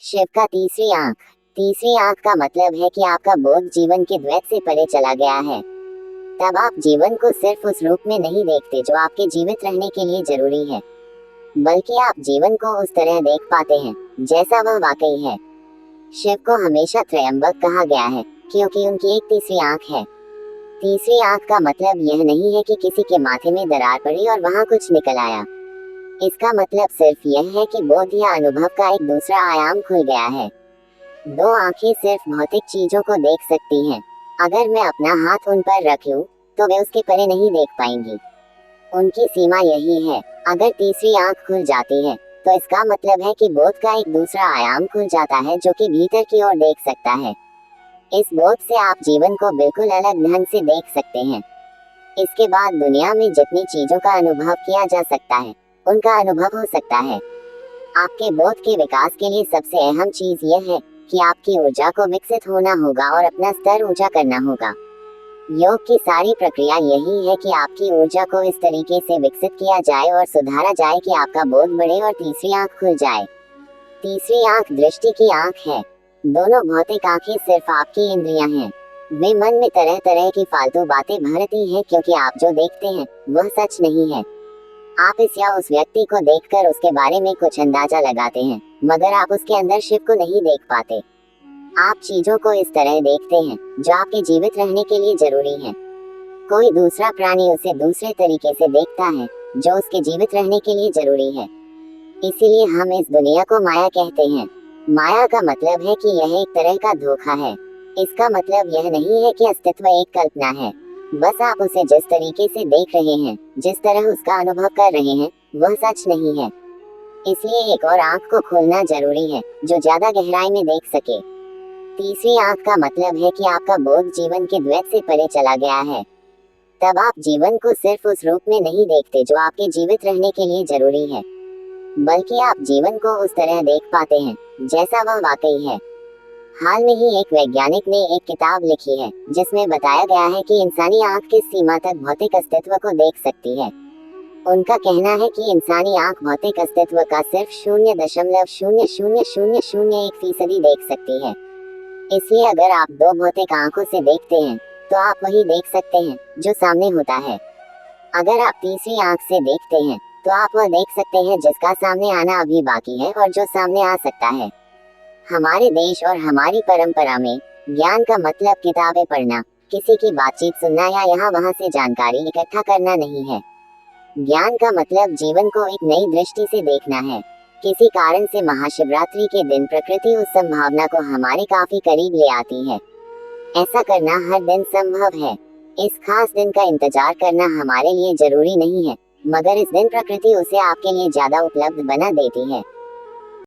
शिव का तीसरी आंख। तीसरी आंख का मतलब है कि आपका बोध जीवन के द्वैत से परे चला गया है। तब आप जीवन को सिर्फ उस रूप में नहीं देखते जो आपके जीवित रहने के लिए जरूरी है, बल्कि आप जीवन को उस तरह देख पाते हैं जैसा वह वाकई है। शिव को हमेशा त्रयंबक कहा गया है क्योंकि उनकी एक तीसरी आंख है। तीसरी आंख का मतलब यह नहीं है कि किसी के माथे में दरार पड़ी और वहां कुछ निकल आया। इसका मतलब सिर्फ यह है कि बोध या अनुभव का एक दूसरा आयाम खुल गया है। दो आंखें सिर्फ भौतिक चीजों को देख सकती हैं। अगर मैं अपना हाथ उन पर रख लूं, तो वे उसके परे नहीं देख पाएंगी। उनकी सीमा यही है। अगर तीसरी आंख खुल जाती है, तो इसका मतलब है कि बोध का एक दूसरा आयाम खुल जाता है जो कि भीतर की ओर देख सकता है। इस बोध से आप जीवन को बिल्कुल अलग ढंग से देख सकते हैं। इसके बाद दुनिया में जितनी चीजों का अनुभव किया जा सकता है, उनका अनुभव हो सकता है। आपके बोध के विकास के लिए सबसे अहम चीज यह है कि आपकी ऊर्जा को विकसित होना होगा और अपना स्तर ऊंचा करना होगा। योग की सारी प्रक्रिया यही है कि आपकी ऊर्जा को इस तरीके से विकसित किया जाए और सुधारा जाए कि आपका बोध बढ़े और तीसरी आंख खुल जाए। तीसरी आंख दृष्टि की आंख है। दोनों भौतिक आंखें सिर्फ आपकी इंद्रियां हैं। वे मन में तरह तरह की फालतू बातें भरती हैं क्योंकि आप जो देखते हैं वह सच नहीं है। आप इस या उस व्यक्ति को देखकर उसके बारे में कुछ अंदाजा लगाते हैं, मगर आप उसके अंदर शिव को नहीं देख पाते। आप चीजों को इस तरह देखते हैं जो आपके जीवित रहने के लिए जरूरी है। कोई दूसरा प्राणी उसे दूसरे तरीके से देखता है जो उसके जीवित रहने के लिए जरूरी है। इसीलिए हम इस दुनिया को माया कहते हैं। माया का मतलब है कि यह एक तरह का धोखा है। इसका मतलब यह नहीं है कि अस्तित्व एक कल्पना है। बस आप उसे जिस तरीके से देख रहे हैं, जिस तरह उसका अनुभव कर रहे हैं, वह सच नहीं है। इसलिए एक और आंख को खोलना जरूरी है जो ज्यादा गहराई में देख सके। तीसरी आंख का मतलब है कि आपका बोध जीवन के द्वैत से परे चला गया है। तब आप जीवन को सिर्फ उस रूप में नहीं देखते जो आपके जीवित रहने के लिए जरूरी है, बल्कि आप जीवन को उस तरह देख पाते हैं जैसा वह वाकई है। हाल में ही एक वैज्ञानिक ने एक किताब लिखी है जिसमें बताया गया है कि इंसानी आंख किस सीमा तक भौतिक अस्तित्व को देख सकती है। उनका कहना है कि इंसानी आंख भौतिक अस्तित्व का सिर्फ 0.000001% देख सकती है। इसलिए अगर आप दो भौतिक आंखों से देखते हैं, तो आप वही देख सकते हैं जो सामने होता है। अगर आप तीसरी आंख से देखते हैं, तो आप वह देख सकते हैं जिसका सामने आना अभी बाकी है और जो सामने आ सकता है। हमारे देश और हमारी परंपरा में ज्ञान का मतलब किताबें पढ़ना, किसी की बातचीत सुनना या यहाँ वहाँ से जानकारी इकट्ठा करना नहीं है। ज्ञान का मतलब जीवन को एक नई दृष्टि से देखना है। किसी कारण से महाशिवरात्रि के दिन प्रकृति उस संभावना को हमारे काफी करीब ले आती है। ऐसा करना हर दिन संभव है। इस खास दिन का इंतजार करना हमारे लिए जरूरी नहीं है, मगर इस दिन प्रकृति उसे आपके लिए ज्यादा उपलब्ध बना देती है।